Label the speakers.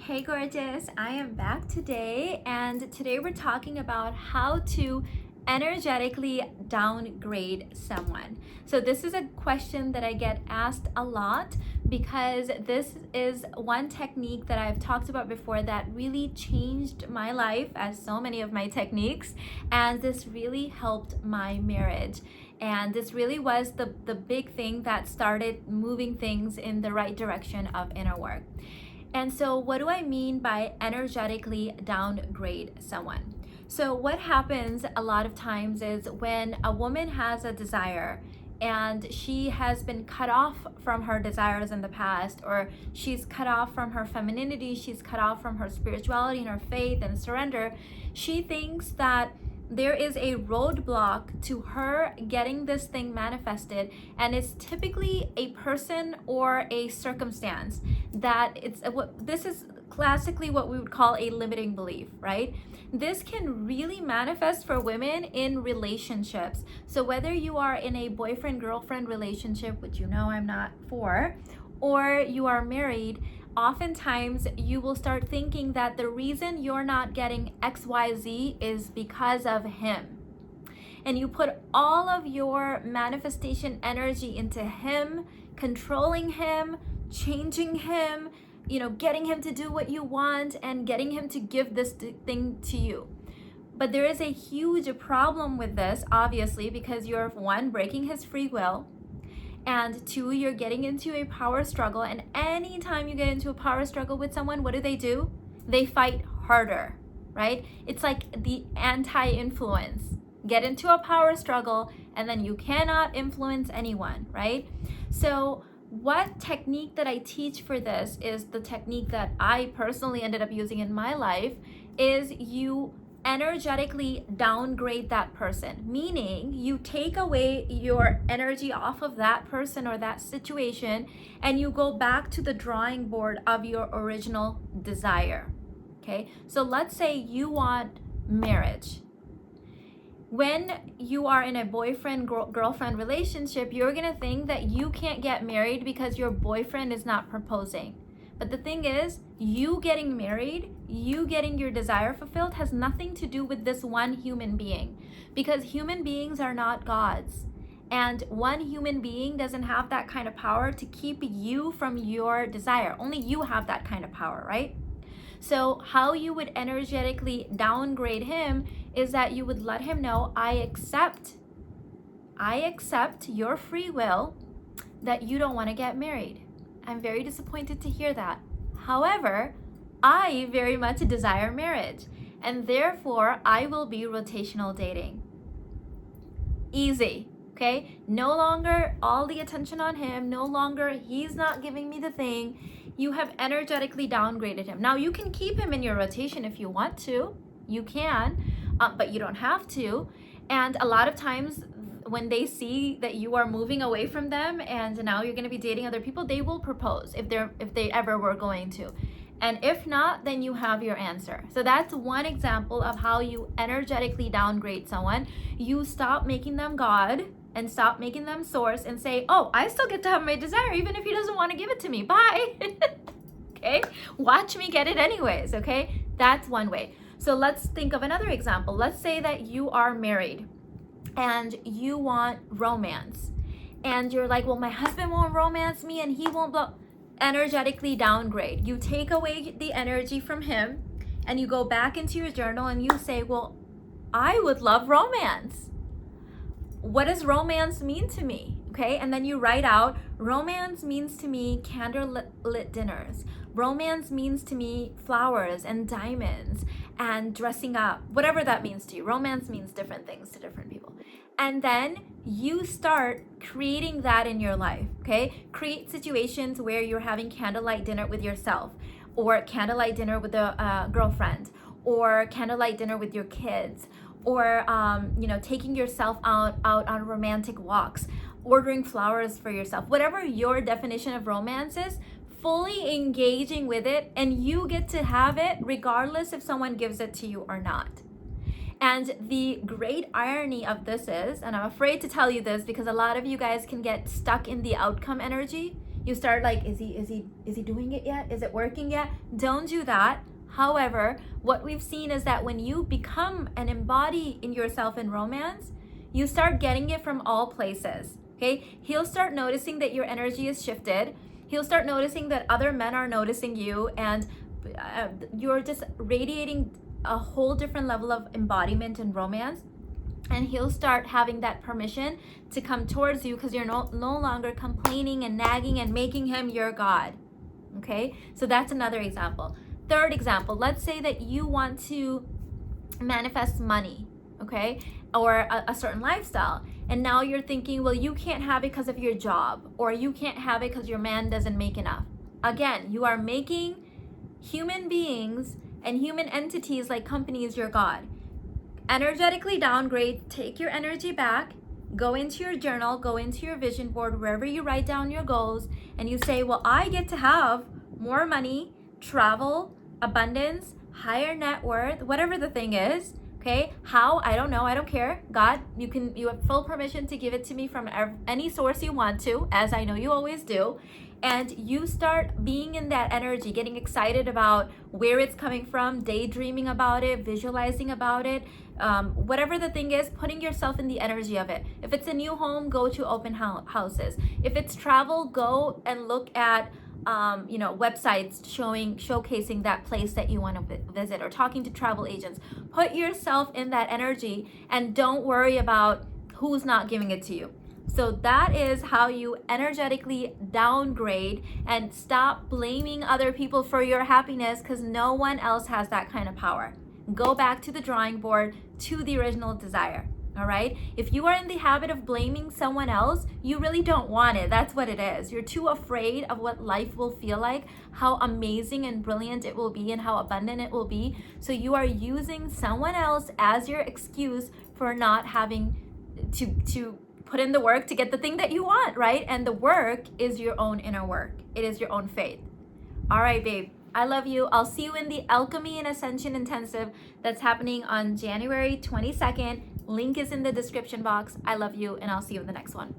Speaker 1: Hey gorgeous, I am back today, and today we're talking about how to energetically downgrade someone. So this is a question that I get asked a lot because this is one technique that I've talked about before that really changed my life, as so many of my techniques, and this really helped my marriage. And this really was the big thing that started moving things in the right direction of inner work. And so what do I mean by energetically downgrade someone? So what happens a lot of times is when a woman has a desire and she has been cut off from her desires in the past, or she's cut off from her femininity, she's cut off from her spirituality and her faith and surrender, she thinks that there is a roadblock to her getting this thing manifested, and it's typically a person or a circumstance that this is classically what we would call a limiting belief, right? This can really manifest for women in relationships. So whether you are in a boyfriend-girlfriend relationship, which you know I'm not for, or you are married, oftentimes you will start thinking that the reason you're not getting XYZ is because of him. And you put all of your manifestation energy into him, controlling him, changing him, getting him to do what you want and getting him to give this thing to you. But there is a huge problem with this, obviously, because you're, one, breaking his free will, and two, you're getting into a power struggle. And anytime you get into a power struggle with someone, what do? They fight harder, right? It's like the anti-influence. Get into a power struggle and then you cannot influence anyone, right? So what technique that I teach for this is the technique that I personally ended up using in my life, is you energetically downgrade that person, meaning you take away your energy off of that person or that situation and you go back to the drawing board of your original desire. Okay, so let's say you want marriage. When you are in a boyfriend-girlfriend relationship, you're gonna think that you can't get married because your boyfriend is not proposing. But the thing is, you getting married, you getting your desire fulfilled has nothing to do with this one human being, because human beings are not gods. And one human being doesn't have that kind of power to keep you from your desire. Only you have that kind of power, right? So how you would energetically downgrade him is that you would let him know, I accept your free will that you don't want to get married. I'm very disappointed to hear that. However, I very much desire marriage, and therefore I will be rotational dating. Easy, okay? No longer all the attention on him, no longer he's not giving me the thing. You have energetically downgraded him. Now you can keep him in your rotation if you want to. You can, but you don't have to. And a lot of times when they see that you are moving away from them and now you're going to be dating other people, they will propose if they ever were going to. And if not, then you have your answer. So that's one example of how you energetically downgrade someone. You stop making them God and stop making them source and say, oh, I still get to have my desire even if he doesn't want to give it to me. Bye. Okay? Watch me get it anyways, okay? That's one way. So let's think of another example. Let's say that you are married and you want romance. And you're like, well, my husband won't romance me and he won't energetically downgrade. You take away the energy from him and you go back into your journal and you say, well, I would love romance. What does romance mean to me? Okay, and then you write out, romance means to me candlelit dinners. Romance means to me flowers and diamonds and dressing up, whatever that means to you. Romance means different things to different people. And then you start creating that in your life, okay? Create situations where you're having candlelight dinner with yourself, or candlelight dinner with a girlfriend, or candlelight dinner with your kids, or taking yourself out on romantic walks, ordering flowers for yourself, whatever your definition of romance is, fully engaging with it, and you get to have it regardless if someone gives it to you or not. And the great irony of this is, and I'm afraid to tell you this because a lot of you guys can get stuck in the outcome energy. You start like, is he doing it yet? Is it working yet? Don't do that. However, what we've seen is that when you become and embody in yourself in romance, you start getting it from all places. Okay? He'll start noticing that your energy is shifted. He'll start noticing that other men are noticing you, and you're just radiating a whole different level of embodiment and romance. And he'll start having that permission to come towards you because you're no longer complaining and nagging and making him your God. Okay? So that's another example. Third example, let's say that you want to manifest money, okay? Or a certain lifestyle. And now you're thinking, well, you can't have it because of your job, or you can't have it because your man doesn't make enough. Again, you are making human beings and human entities like companies your God. Energetically downgrade, take your energy back, go into your journal, go into your vision board, wherever you write down your goals, and you say, well, I get to have more money, travel, abundance, higher net worth, whatever the thing is. Okay, how? I don't know. I don't care. God, you have full permission to give it to me from any source you want to, as I know you always do. And you start being in that energy, getting excited about where it's coming from, daydreaming about it, visualizing about it, whatever the thing is, putting yourself in the energy of it. If it's a new home, go to open houses. If it's travel, go and look at websites showcasing that place that you want to visit, or talking to travel agents. Put yourself in that energy and don't worry about who's not giving it to you. So that is how you energetically downgrade and stop blaming other people for your happiness, because no one else has that kind of power. Go back to the drawing board, to the original desire. All right. If you are in the habit of blaming someone else, you really don't want it. That's what it is. You're too afraid of what life will feel like, how amazing and brilliant it will be, and how abundant it will be. So you are using someone else as your excuse for not having to put in the work to get the thing that you want, right? And the work is your own inner work. It is your own faith. All right, babe. I love you. I'll see you in the Alchemy and Ascension Intensive that's happening on January 22nd. Link is in the description box. I love you, and I'll see you in the next one.